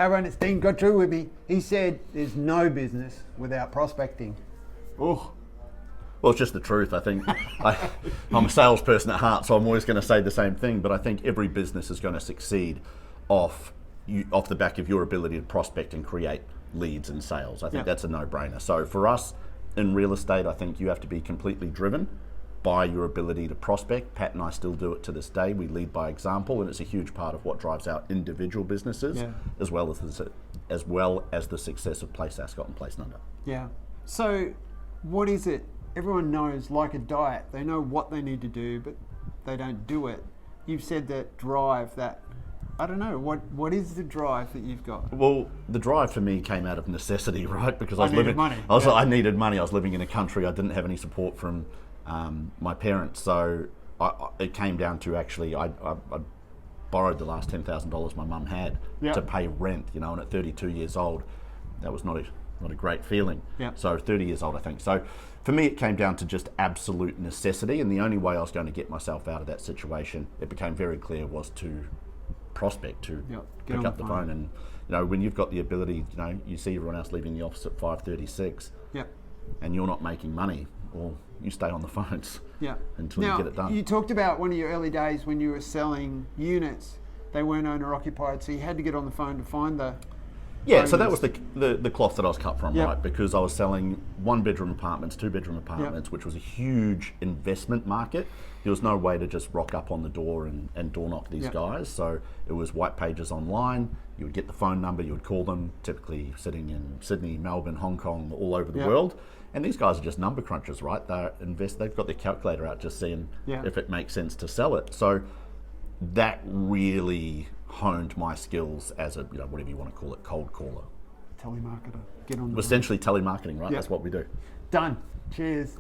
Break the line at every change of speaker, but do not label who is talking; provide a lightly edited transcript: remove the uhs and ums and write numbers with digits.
How about it's Dean got through with me? He said there's no business without prospecting. Oh.
Well, it's just the truth. I think I'm a salesperson at heart, so I'm always going to say the same thing. But I think every business is going to succeed off the back of your ability to prospect and create leads and sales. I think that's a no-brainer. So for us in real estate, I think you have to be completely driven by your ability to prospect. Pat and I still do it to this day. We lead by example, and it's a huge part of what drives our individual businesses, as well as the success of Place Ascot and Place Nunda.
Yeah. So, what is it? Everyone knows, like a diet, they know what they need to do, but they don't do it. You've said that drive, that, I don't know, what is the drive that you've got?
Well, the drive for me came out of necessity, right? Because
I needed money.
I needed money. I was living in a country, I didn't have any support from my parents, so it came down to actually, I borrowed the last $10,000 my mum had to pay rent, and at 32 years old, that was not a great feeling. So 30 years old, I think. So for me, it came down to just absolute necessity, and the only way I was going to get myself out of that situation, it became very clear, was to prospect, to pick up the phone. And when you've got the ability, you see everyone else leaving the office at 5:36, and you're not making money, well, you stay on the phones until you get it done.
You talked about one of your early days when you were selling units. They weren't owner occupied, so you had to get on the phone to find the
so that was the cloth that I was cut from, right? Because I was selling 1-bedroom apartments, 2-bedroom apartments, which was a huge investment market. There was no way to just rock up on the door and door knock these guys. So it was white pages online. You would get the phone number, you would call them, typically sitting in Sydney, Melbourne, Hong Kong, all over the world. And these guys are just number crunchers, right? They've got their calculator out, just seeing if it makes sense to sell it. So that really honed my skills as a, whatever you want to call it, cold caller.
Telemarketer. Get on the
Essentially telemarketing, right?
Yep.
That's what we do.
Done. Cheers.